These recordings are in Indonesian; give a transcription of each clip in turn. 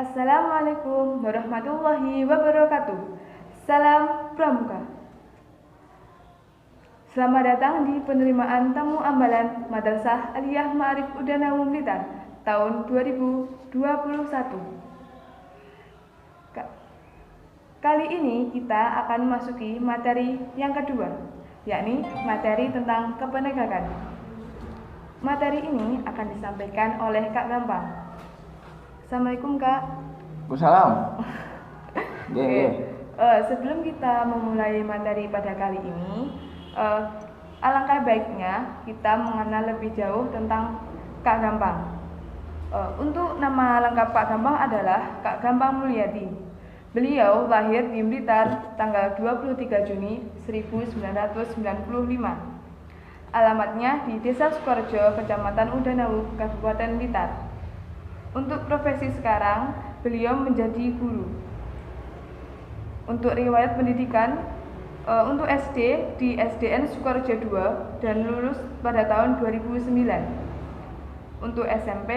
Assalamualaikum warahmatullahi wabarakatuh. Salam Pramuka. Selamat datang di penerimaan tamu ambalan Madrasah Aliyah Ma'arif Udanawu Blitar tahun 2021. Kali ini kita akan memasuki materi yang kedua, yakni materi tentang kepenegakan. Materi ini akan disampaikan oleh Kak Gampang. Assalamualaikum Kak. Waalaikumsalam. Sebelum kita memulai materi pada kali ini, alangkah baiknya kita mengenal lebih jauh tentang Kak Gampang. Untuk nama lengkap Kak Gampang adalah Kak Gampang Mulyadi. Beliau lahir di Blitar tanggal 23 Juni 1995. Alamatnya di Desa Sukorejo, Kecamatan Udanawu, Kabupaten Blitar. Untuk profesi sekarang, beliau menjadi guru. Untuk riwayat pendidikan, untuk SD di SDN Sukorejo 2 dan lulus pada tahun 2009. Untuk SMP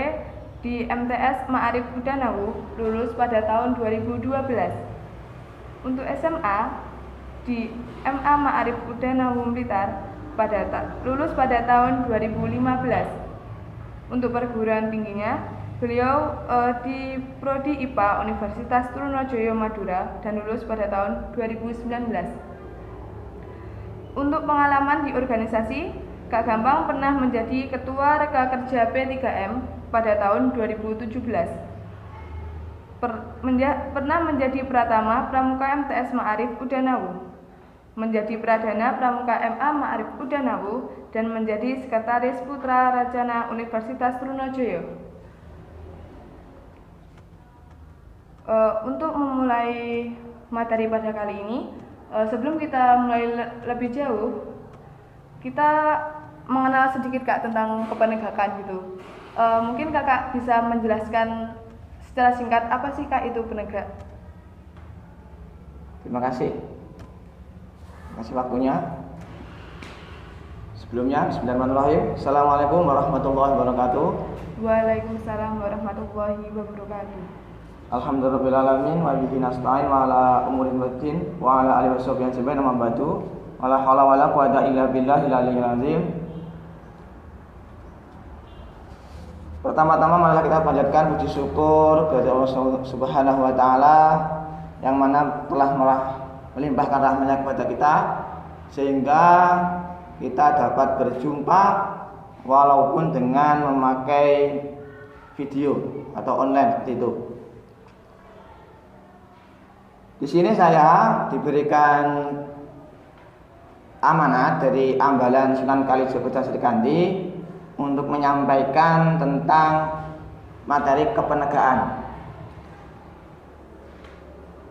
di MTS Ma'arif Udanawu, lulus pada tahun 2012. Untuk SMA di MA Ma'arif Udanawu Blitar lulus pada tahun 2015. Untuk perguruan tingginya, beliau di Prodi IPA Universitas Trunojoyo Madura dan lulus pada tahun 2019. Untuk pengalaman di organisasi, Kak Gampang pernah menjadi Ketua Reka Kerja P3M pada tahun 2017. Pernah menjadi Pratama Pramuka MTS Ma'arif Udanawu, menjadi Pradana Pramuka MA Ma'arif Udanawu, dan menjadi Sekretaris Putra Rajana Universitas Trunojoyo. Untuk memulai materi pada kali ini, sebelum kita mulai lebih jauh, kita mengenal sedikit Kak tentang kepenegakan gitu. Mungkin Kakak bisa menjelaskan secara singkat apa sih Kak itu penegak? Terima kasih waktunya. Sebelumnya, bismillahirrahmanirrahim. Assalamualaikum warahmatullahi wabarakatuh. Waalaikumsalam warahmatullahi wabarakatuh. Alhamdulillahirrahmanirrahim. Wa bihi nasta'in wa ala umurin waddin wa ala alihi washabihi ajmain, amma ba'du. Wala haula wala quwwata illa billahil aliyyil azim. Pertama-tama marilah kita panjatkan puji syukur kepada Allah Subhanahu wa taala yang mana telah melimpahkan rahmat-Nya kepada kita sehingga kita dapat berjumpa walaupun dengan memakai video atau online seperti itu. Di sini saya diberikan amanat dari Ambalan Sunan Kalijaga Kota Serikandi untuk menyampaikan tentang materi kepenegaan.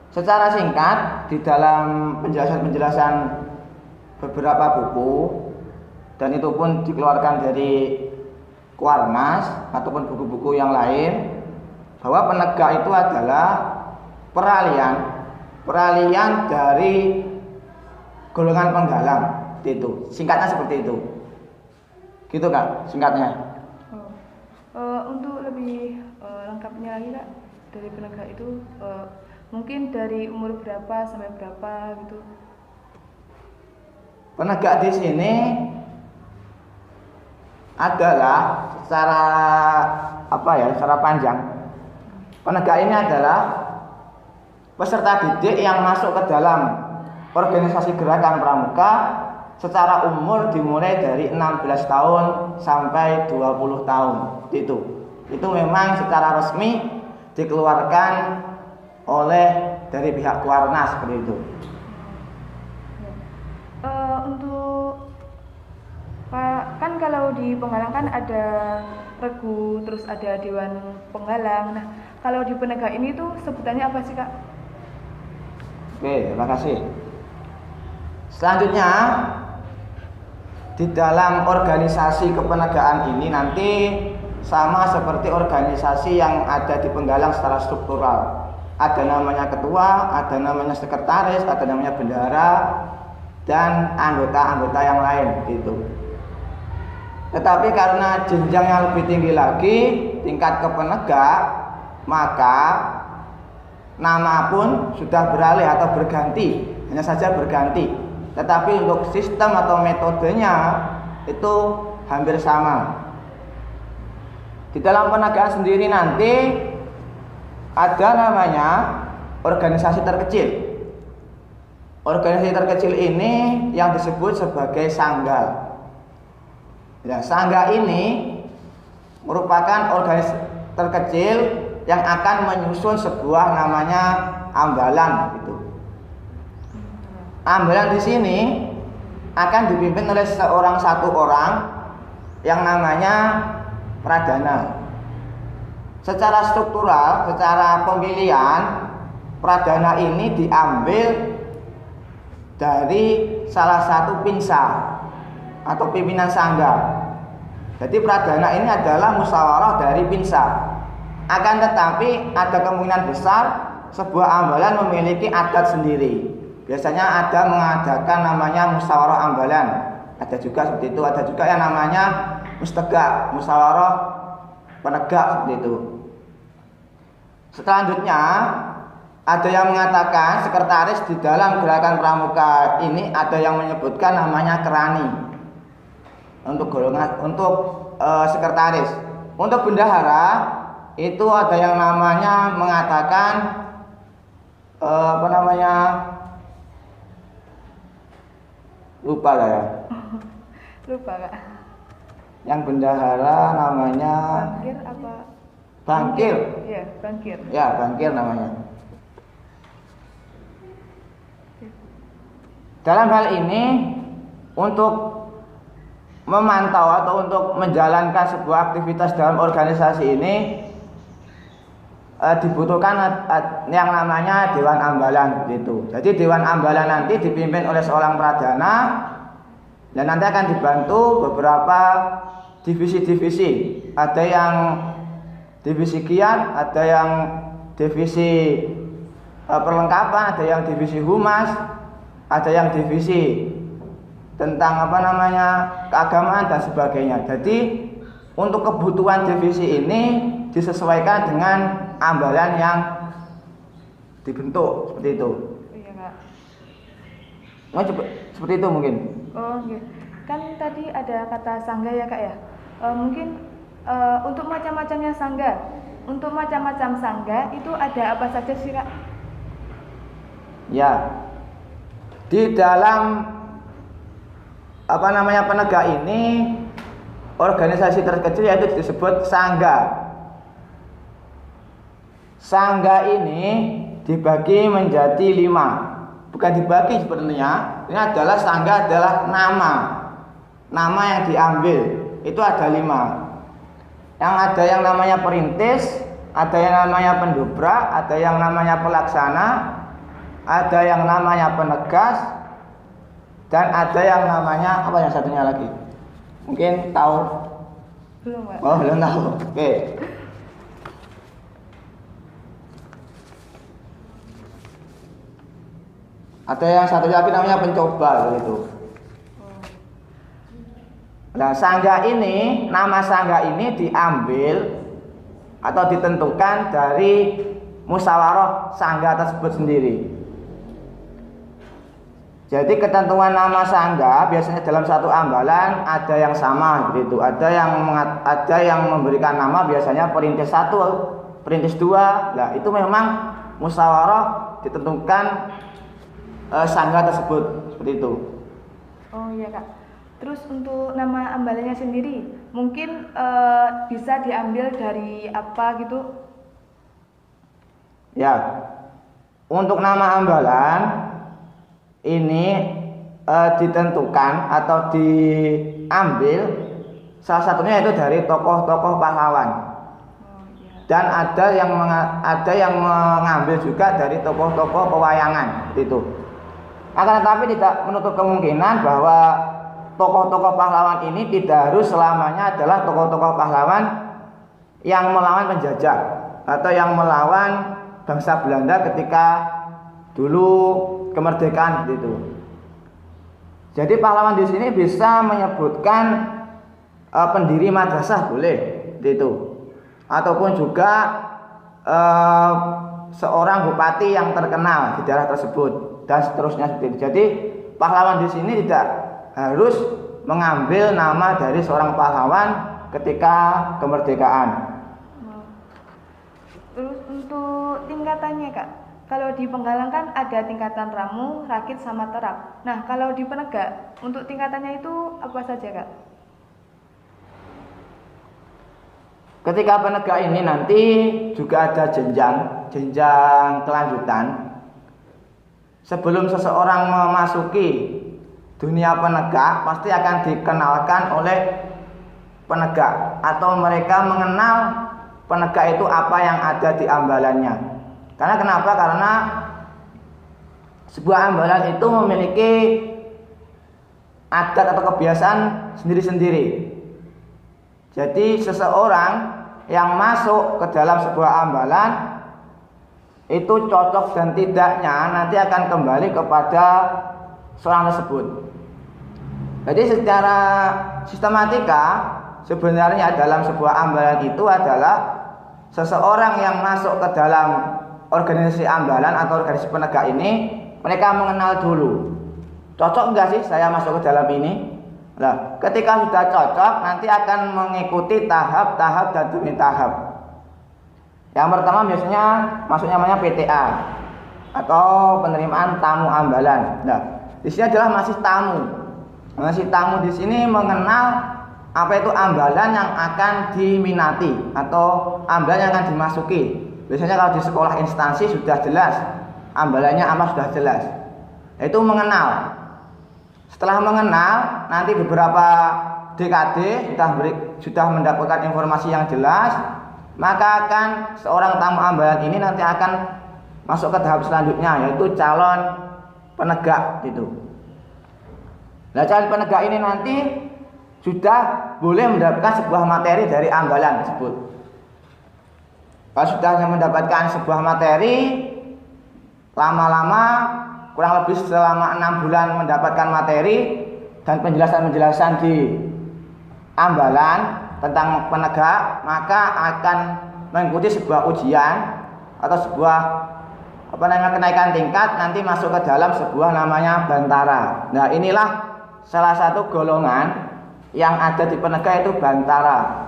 Secara singkat, di dalam penjelasan beberapa buku, dan itu pun dikeluarkan dari Kuarnas ataupun buku-buku yang lain, bahwa penegak itu adalah peralihan dari golongan penggalang. Itu singkatnya seperti itu, gitu Kak singkatnya. Untuk lebih lengkapnya lagi Kak, dari penegak itu mungkin dari umur berapa sampai berapa gitu? Penegak di sini adalah secara panjang. Penegak ini adalah peserta didik yang masuk ke dalam organisasi gerakan pramuka secara umur dimulai dari 16 tahun sampai 20 tahun. Itu memang secara resmi dikeluarkan oleh dari pihak Kuarnas seperti itu. Untuk kan kalau di penggalang kan ada regu, terus ada dewan penggalang. Nah, kalau di penegak ini tuh sebutannya apa sih Kak? Oke, terima kasih. Selanjutnya, di dalam organisasi kepenegaan ini nanti sama seperti organisasi yang ada di penggalang secara struktural. Ada namanya ketua, ada namanya sekretaris, ada namanya bendahara, dan anggota-anggota yang lain gitu. Tetapi karena jenjangnya lebih tinggi lagi, tingkat kepenegak, maka nama pun sudah beralih atau berganti, hanya saja berganti. Tetapi untuk sistem atau metodenya itu hampir sama. Di dalam penegakan sendiri nanti ada namanya organisasi terkecil. Organisasi terkecil ini yang disebut sebagai sangga. Ya, sangga ini merupakan organisasi terkecil yang akan menyusun sebuah namanya ambalan gitu. Ambalan di sini akan dipimpin oleh satu orang yang namanya pradana. Secara struktural, secara pemilihan, pradana ini diambil dari salah satu pinsa atau pimpinan sangga. Jadi pradana ini adalah musyawarah dari pinsa. Akan tetapi ada kemungkinan besar sebuah ambalan memiliki adat sendiri. Biasanya ada mengadakan namanya musyawarah ambalan. Ada juga seperti itu. Ada juga yang namanya mustegak, musyawarah penegak seperti itu. Selanjutnya ada yang mengatakan sekretaris di dalam gerakan pramuka ini ada yang menyebutkan namanya kerani untuk golongan sekretaris. Untuk bendahara itu ada yang namanya mengatakan lupa lah ya. Lupa Kak. Yang bendahara namanya Bangkir apa? Bangkir. Iya, bangkir. Ya, bangkir namanya. Dalam hal ini untuk memantau atau untuk menjalankan sebuah aktivitas dalam organisasi ini dibutuhkan yang namanya Dewan Ambalan gitu. Jadi Dewan Ambalan nanti dipimpin oleh seorang pradana dan nanti akan dibantu beberapa divisi-divisi. Ada yang divisi kiat, ada yang divisi perlengkapan, ada yang divisi humas, ada yang divisi tentang keagamaan dan sebagainya. Jadi untuk kebutuhan divisi ini disesuaikan dengan ambalan yang dibentuk seperti itu. Iya Kak. Seperti itu mungkin. Oh iya. Kan tadi ada kata sangga ya Kak ya. Mungkin untuk macam-macamnya sangga. Untuk macam-macam sangga itu ada apa saja sih Kak? Ya. Di dalam penegak ini organisasi terkecil yaitu disebut sangga. Sangga ini dibagi menjadi 5. Bukan dibagi sebenarnya. Ini adalah sangga adalah nama yang diambil itu ada 5. Yang ada yang namanya perintis, ada yang namanya pendobrak, ada yang namanya pelaksana, ada yang namanya penegas, dan ada yang namanya apa yang satunya lagi? Mungkin tahu? Belum Pak. Oh, belum tahu. Oke. Ada yang satu lagi namanya pencoba gitu. Nah, sangga ini, nama sangga ini diambil atau ditentukan dari musyawarah sangga tersebut sendiri. Jadi ketentuan nama sangga biasanya dalam satu ambalan ada yang sama gitu. Ada yang memberikan nama biasanya perintis 1, perintis 2. Nah, itu memang musyawarah ditentukan sangga tersebut seperti itu. Oh iya Kak. Terus untuk nama ambalannya sendiri mungkin bisa diambil dari apa gitu? Ya. Untuk nama ambalan ini ditentukan atau diambil salah satunya itu dari tokoh-tokoh pahlawan. Dan ada yang mengambil juga dari tokoh-tokoh pewayangan itu. Akan tetapi tidak menutup kemungkinan bahwa tokoh-tokoh pahlawan ini tidak harus selamanya adalah tokoh-tokoh pahlawan yang melawan penjajah atau yang melawan bangsa Belanda ketika dulu kemerdekaan gitu. Jadi pahlawan di sini bisa menyebutkan pendiri madrasah boleh gitu. Ataupun juga seorang bupati yang terkenal di daerah tersebut dan seterusnya seperti itu. Jadi pahlawan di sini tidak harus mengambil nama dari seorang pahlawan ketika kemerdekaan. Terus untuk tingkatannya Kak, kalau di Penggalang kan ada tingkatan Ramu, Rakit, sama Terap. Nah kalau di Penegak untuk tingkatannya itu apa saja Kak? Ketika penegak ini nanti juga ada jenjang kelanjutan. Sebelum seseorang memasuki dunia penegak, pasti akan dikenalkan oleh penegak atau mereka mengenal penegak itu apa yang ada di ambalannya. Karena kenapa? Karena sebuah ambalan itu memiliki adat atau kebiasaan sendiri-sendiri. Jadi seseorang yang masuk ke dalam sebuah ambalan itu cocok dan tidaknya nanti akan kembali kepada seorang tersebut. Jadi secara sistematika sebenarnya dalam sebuah ambalan itu adalah seseorang yang masuk ke dalam organisasi ambalan atau organisasi penegak ini, mereka mengenal dulu, cocok enggak sih saya masuk ke dalam ini. Nah, ketika sudah cocok, nanti akan mengikuti tahap-tahap dan demi tahap. Yang pertama biasanya masuknya namanya PTA atau penerimaan tamu ambalan. Nah, di sini adalah masih tamu. Masih tamu di sini mengenal apa itu ambalan yang akan diminati atau ambalan yang akan dimasuki. Biasanya kalau di sekolah instansi sudah jelas ambalannya apa, sudah jelas. Itu mengenal. Setelah mengenal, nanti beberapa dekade sudah mendapatkan informasi yang jelas, maka akan seorang tamu ambalan ini nanti akan masuk ke tahap selanjutnya, yaitu calon penegak gitu. Nah, calon penegak ini nanti sudah boleh mendapatkan sebuah materi dari ambalan tersebut. Kalau sudah mendapatkan sebuah materi, lama-lama kurang lebih selama 6 bulan mendapatkan materi dan penjelasan-penjelasan di ambalan tentang penegak, maka akan mengikuti sebuah ujian atau sebuah kenaikan tingkat, nanti masuk ke dalam sebuah namanya bantara. Nah, inilah salah satu golongan yang ada di penegak, itu bantara.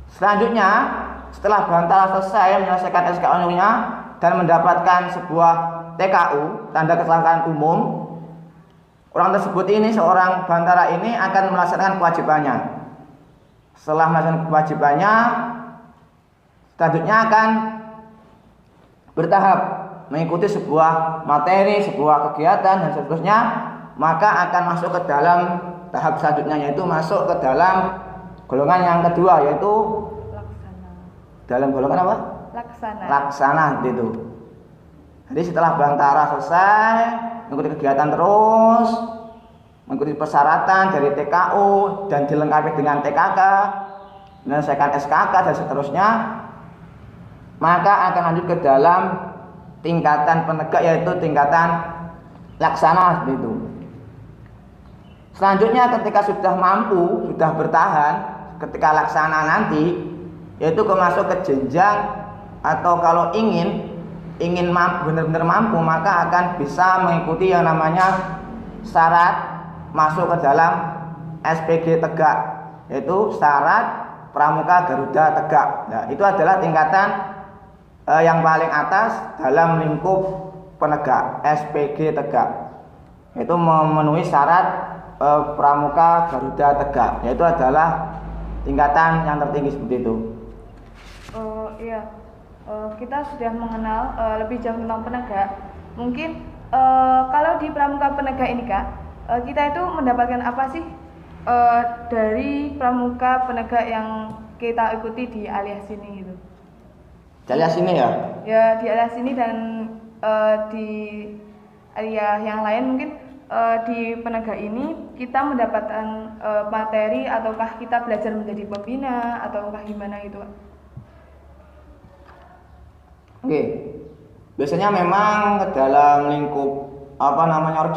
Selanjutnya, setelah bantara selesai menyelesaikan SKON-nya dan mendapatkan sebuah TKU, tanda kecelakaan umum, orang tersebut ini, seorang bantara ini akan melaksanakan kewajibannya. Setelah melaksanakan kewajibannya, selanjutnya akan bertahap mengikuti sebuah materi, sebuah kegiatan dan seterusnya, maka akan masuk ke dalam tahap selanjutnya, yaitu masuk ke dalam golongan yang kedua, yaitu Laksana. Dalam golongan apa? Laksana gitu. Jadi setelah bantara selesai, mengikuti kegiatan terus, mengikuti persyaratan dari TKU dan dilengkapi dengan TKK, menyelesaikan SKK dan seterusnya, maka akan lanjut ke dalam tingkatan penegak, yaitu tingkatan laksana gitu. Selanjutnya ketika sudah mampu, sudah bertahan, ketika laksana nanti, yaitu masuk ke jenjang atau kalau ingin benar-benar mampu, maka akan bisa mengikuti yang namanya syarat masuk ke dalam SPG tegak, yaitu syarat Pramuka Garuda Tegak. Nah, itu adalah tingkatan yang paling atas dalam lingkup penegak, SPG tegak. Itu memenuhi syarat Pramuka Garuda Tegak, yaitu adalah tingkatan yang tertinggi seperti itu. Iya. Kita sudah mengenal lebih jauh tentang penegak. Mungkin kalau di Pramuka Penegak ini Kak, kita itu mendapatkan apa sih dari Pramuka Penegak yang kita ikuti di alias ini gitu? Di alias ini ya? Ya, di alias ini dan di alias yang lain mungkin di penegak ini kita mendapatkan materi ataukah kita belajar menjadi pembina ataukah gimana gitu Kak? Oke, biasanya memang ke dalam lingkup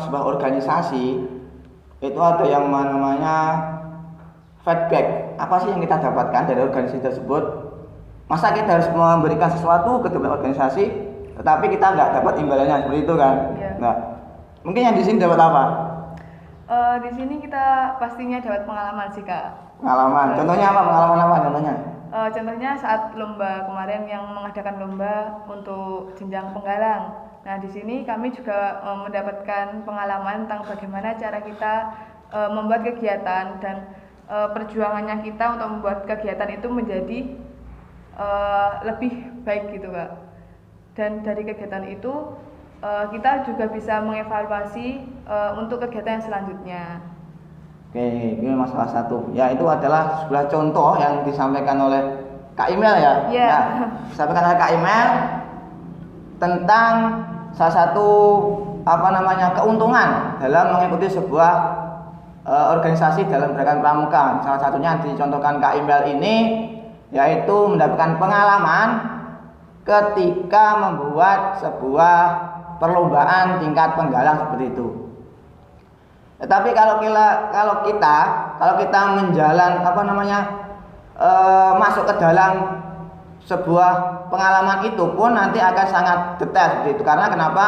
sebuah organisasi itu ada yang namanya feedback. Apa sih yang kita dapatkan dari organisasi tersebut? Masa kita harus memberikan sesuatu ke dalam organisasi? tetapi kita nggak dapat imbalannya seperti itu kan. Iya. Nah, mungkin yang di sini dapat apa? Di sini kita pastinya dapat pengalaman sih Kak. Pengalaman. Contohnya apa? Pengalaman apa contohnya? Contohnya saat lomba kemarin yang mengadakan lomba untuk jenjang penggalang. Nah, di sini kami juga mendapatkan pengalaman tentang bagaimana cara kita membuat kegiatan dan perjuangannya kita untuk membuat kegiatan itu menjadi lebih baik gitu Kak. Dan dari kegiatan itu kita juga bisa mengevaluasi untuk kegiatan yang selanjutnya. Oke, ini masalah satu. Ya, itu adalah sebuah contoh yang disampaikan oleh Kak Imel ya. Iya. Ya, disampaikan oleh Kak Imel tentang salah satu keuntungan dalam mengikuti sebuah organisasi dalam gerakan pramuka. Salah satunya dicontohkan Kak Imel ini yaitu mendapatkan pengalaman ketika membuat sebuah perlombaan tingkat penggalang seperti itu. Tetapi kalau kita menjalan masuk ke dalam sebuah pengalaman itu pun nanti akan sangat detail seperti itu. Karena kenapa?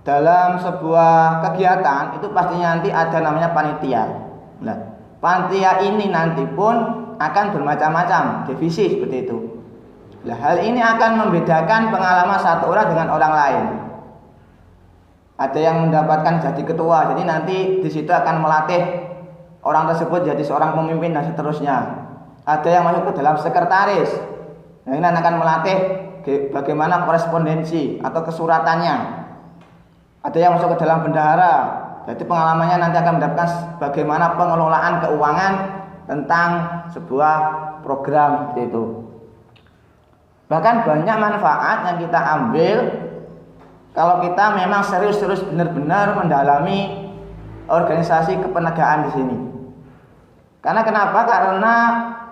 Dalam sebuah kegiatan itu pastinya nanti ada namanya panitia. Nah, panitia ini nanti pun akan bermacam-macam divisi seperti itu. Nah, hal ini akan membedakan pengalaman satu orang dengan orang lain. Ada yang mendapatkan jadi ketua, jadi nanti di situ akan melatih orang tersebut jadi seorang pemimpin dan seterusnya. Ada yang masuk ke dalam sekretaris, nah ini akan melatih bagaimana korespondensi atau kesuratannya. Ada yang masuk ke dalam bendahara, jadi pengalamannya nanti akan mendapatkan bagaimana pengelolaan keuangan tentang sebuah program seperti itu. Bahkan banyak manfaat yang kita ambil kalau kita memang serius benar-benar mendalami organisasi kepenegakan di sini. Karena kenapa? Karena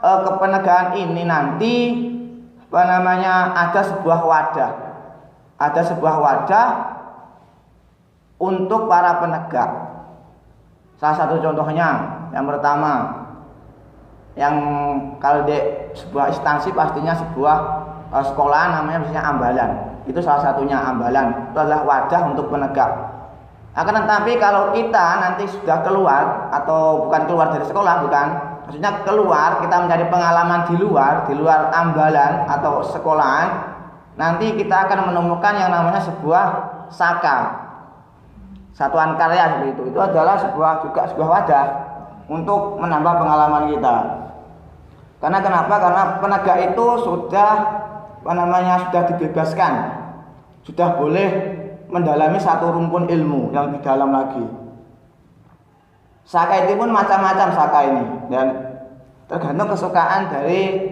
kepenegakan ini nanti ada sebuah wadah untuk para penegak. Salah satu contohnya yang pertama, yang kalau di sebuah instansi pastinya sebuah sekolah namanya misalnya Ambalan. Itu salah satunya Ambalan. Itu adalah wadah untuk penegak. Akan tetapi kalau kita nanti sudah keluar atau bukan keluar dari sekolah, bukan, maksudnya keluar kita mencari pengalaman di luar Ambalan atau sekolahan, nanti kita akan menemukan yang namanya sebuah SAKA, satuan karya seperti itu. Itu adalah sebuah wadah untuk menambah pengalaman kita. Karena kenapa? Karena penegak itu sudah dibebaskan, sudah boleh mendalami satu rumpun ilmu yang lebih dalam lagi. SAKA itu pun macam-macam SAKA ini, dan tergantung kesukaan dari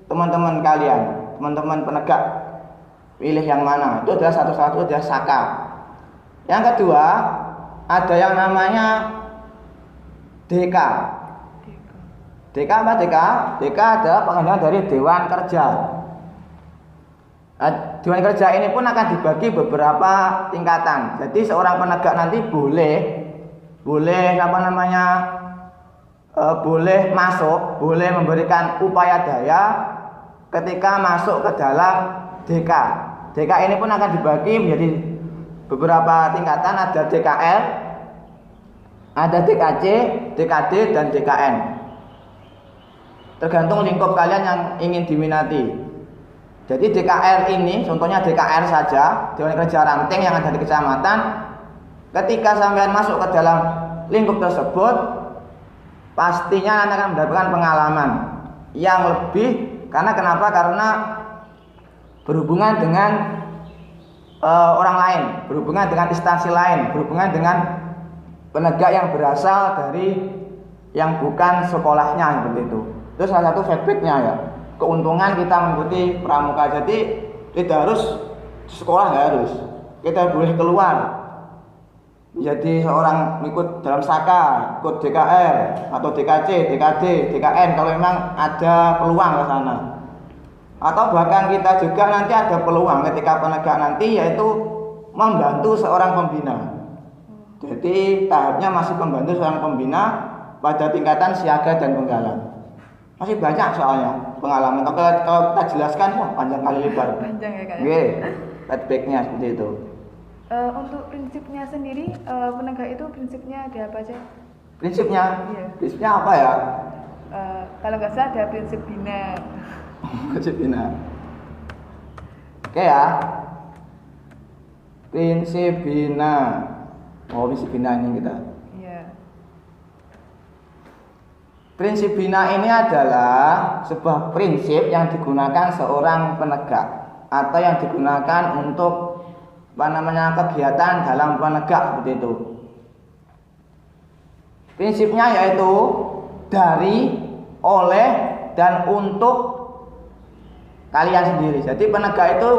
teman-teman kalian, teman-teman penegak, pilih yang mana. Itu adalah satu-satu adalah SAKA. Yang kedua, ada yang namanya DK. DK apa DK? DK adalah pengadilan dari Dewan Kerja. Dewan Kerja ini pun akan dibagi beberapa tingkatan. Jadi seorang penegak nanti boleh boleh memberikan upaya daya ketika masuk ke dalam DK. DK ini pun akan dibagi menjadi beberapa tingkatan. Ada DKL, ada DKC, DKD, dan DKN. Tergantung lingkup kalian yang ingin diminati. Jadi DKR ini, contohnya DKR saja, Dewan Kerja Ranting yang ada di kecamatan. Ketika sampean masuk ke dalam lingkup tersebut, pastinya Anda akan mendapatkan pengalaman yang lebih. Karena kenapa? Karena berhubungan dengan orang lain, berhubungan dengan instansi lain, berhubungan dengan penegak yang berasal dari yang bukan sekolahnya seperti itu. Itu salah satu feedbacknya ya. Keuntungan kita mengikuti pramuka. Jadi tidak harus sekolah, nggak harus. Kita boleh keluar. Jadi seorang ikut dalam SAKA, ikut DKR atau DKC, DKD, DKN kalau memang ada peluang ke sana. Atau bahkan kita juga nanti ada peluang ketika penegak nanti yaitu membantu seorang pembina. Jadi tahapnya masih membantu seorang pembina pada tingkatan siaga dan penggalang. Masih banyak soalnya pengalaman. Kalau kita jelaskan, wah panjang kali lebar. Panjang ya Kak. Oke. feedbacknya seperti itu. Untuk prinsipnya sendiri, penegak itu prinsipnya ada apa aja? Prinsipnya? Iya. Prinsipnya apa ya? Kalau nggak salah ada prinsip bina. Prinsip bina. Oke ya. Prinsip bina. Oh, prinsip bina ini kita. Iya. Prinsip bina ini adalah sebuah prinsip yang digunakan seorang penegak atau yang digunakan untuk kegiatan dalam penegak seperti itu. Prinsipnya yaitu dari, oleh, dan untuk kalian sendiri. Jadi penegak itu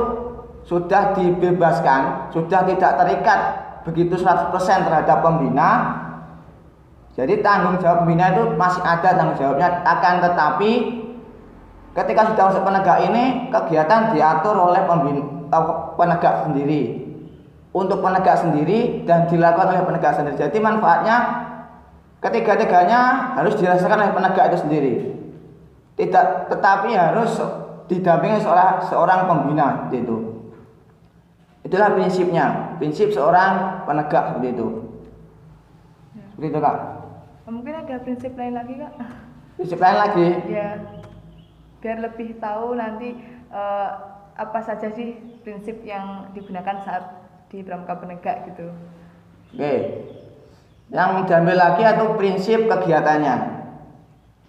sudah dibebaskan, sudah tidak terikat begitu 100% terhadap pembina. Jadi tanggung jawab pembina itu masih ada tanggung jawabnya, akan tetapi ketika sudah masuk penegak ini, kegiatan diatur oleh penegak sendiri, untuk penegak sendiri dan dilakukan oleh penegak sendiri. Jadi manfaatnya ketiga-tiganya harus dirasakan oleh penegak itu sendiri. Tetapi harus didampingi seorang pembina itu. Itulah prinsipnya, prinsip seorang penegak seperti itu. Seperti itu, Kak. Mungkin ada prinsip lain lagi, Kak? Prinsip lain lagi? Ya, biar lebih tahu nanti apa saja sih prinsip yang digunakan saat di pramuka penegak gitu. Oke. Yang diambil lagi itu prinsip kegiatannya.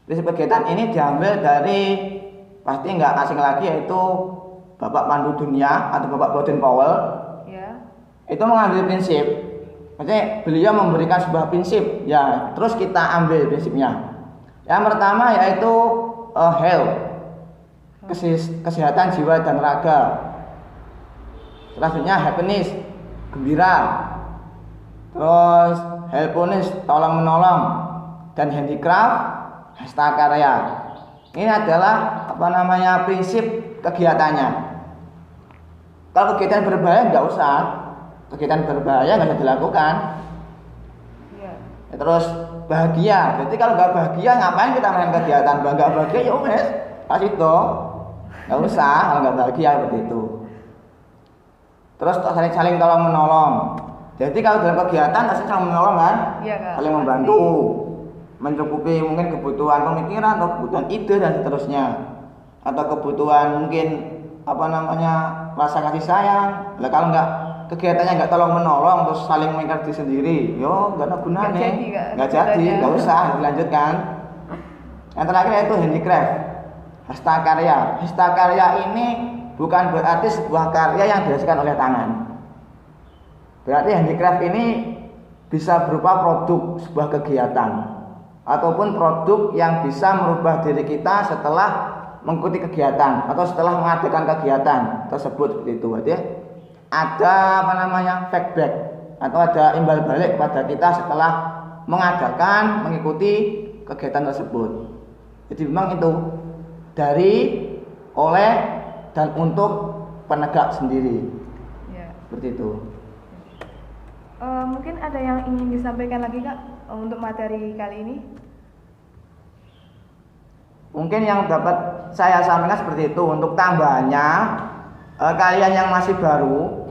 Prinsip kegiatan ini diambil dari, pasti nggak asing lagi, yaitu Bapak Pandu Dunia atau Bapak Baden Powell. Ya. Itu mengambil prinsip. Maksudnya beliau memberikan sebuah prinsip, ya terus kita ambil prinsipnya. Yang pertama yaitu health, kesehatan jiwa dan raga. Selanjutnya happiness, gembira. Terus helpfulness, tolong menolong, dan handicraft, hasta karya. Ini adalah prinsip kegiatannya. Kalau kegiatan berbahaya nggak usah, kegiatan berbahaya nggak usah dilakukan. Ya, terus bahagia. Jadi kalau nggak bahagia ngapain kita main kegiatan? Nggak bahagia ya wes, pas itu nggak usah kalau nggak bahagia seperti itu. Terus saling tolong menolong. Jadi kalau dalam kegiatan pasti saling menolong kan? Iya, Kak. Saling membantu, mencukupi mungkin kebutuhan pemikiran atau kebutuhan ide dan seterusnya, atau kebutuhan mungkin rasa kasih sayang. Lah kalau nggak kegiatannya nggak tolong menolong terus saling mengerti sendiri, yo nggak ada gunanya, nggak jadi, nggak usah dilanjutkan. Yang terakhir yaitu handicraft, hasta karya. Hasta karya ini bukan berarti sebuah karya yang dihasilkan oleh tangan. Berarti handicraft ini bisa berupa produk sebuah kegiatan ataupun produk yang bisa merubah diri kita setelah mengikuti kegiatan atau setelah mengadakan kegiatan tersebut seperti itu. Berarti ada feedback atau ada imbal balik kepada kita setelah mengikuti kegiatan tersebut. Jadi memang itu dari, oleh, dan untuk penegak sendiri. Ya. Seperti itu. Mungkin ada yang ingin disampaikan lagi, Kak, untuk materi kali ini? Mungkin yang dapat saya sampaikan seperti itu. Untuk tambahannya, kalian yang masih baru,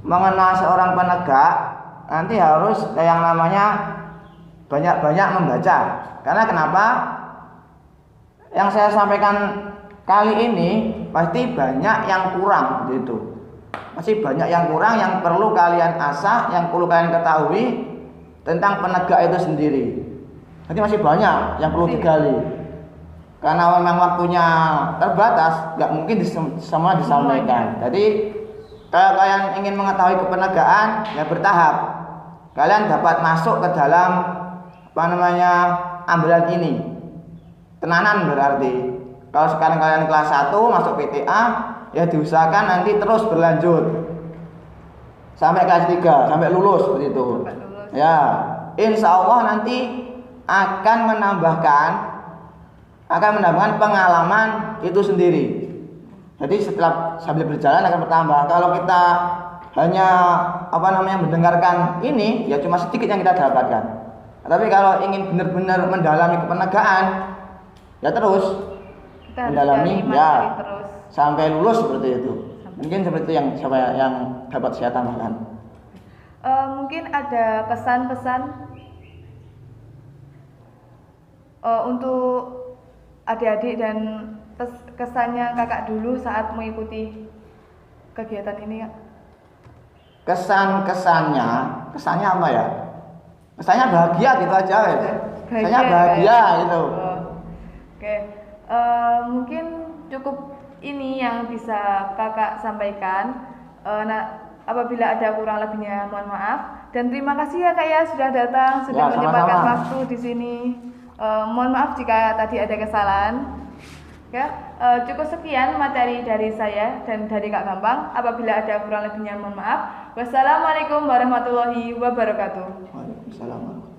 mengenal seorang penegak, nanti harus yang namanya banyak-banyak membaca. Karena kenapa? Yang saya sampaikan kali ini pasti banyak yang kurang gitu. Masih banyak yang kurang yang perlu kalian asah, yang perlu kalian ketahui tentang penegak itu sendiri. Jadi masih banyak yang perlu digali. Karena memang waktunya terbatas, nggak mungkin semua disampaikan. Jadi kalau kalian ingin mengetahui kepenegaan, ya bertahap. Kalian dapat masuk ke dalam ambilan ini. Tenanan berarti. Kalau sekarang kalian kelas 1 masuk PTA, ya diusahakan nanti terus berlanjut sampai kelas 3, sampai lulus seperti itu. Ya, insya Allah nanti akan menambahkan pengalaman itu sendiri. Jadi sambil berjalan akan bertambah. Kalau kita hanya mendengarkan ini, ya cuma sedikit yang kita dapatkan. Tapi kalau ingin benar-benar mendalami kepenegaan, ya terus Kita harus mendalami cari ya materi terus. sampai lulus seperti itu. Mungkin seperti itu yang dapat saya tambahkan. Mungkin ada kesan-pesan untuk adik-adik dan kesannya kakak dulu saat mengikuti kegiatan ini, Kak? Kesannya apa ya? Kesannya bahagia gitu aja. Kesannya bahagia gitu. Oke. Mungkin cukup ini yang bisa kakak sampaikan. Apabila ada kurang lebihnya mohon maaf, dan terima kasih ya Kak ya sudah datang, sudah menyempatkan waktu di sini. Mohon maaf jika tadi ada kesalahan. Ya, cukup sekian materi dari saya dan dari Kak Gampang. Apabila ada kurang lebihnya mohon maaf. Wassalamualaikum warahmatullahi wabarakatuh. Waalaikumsalam.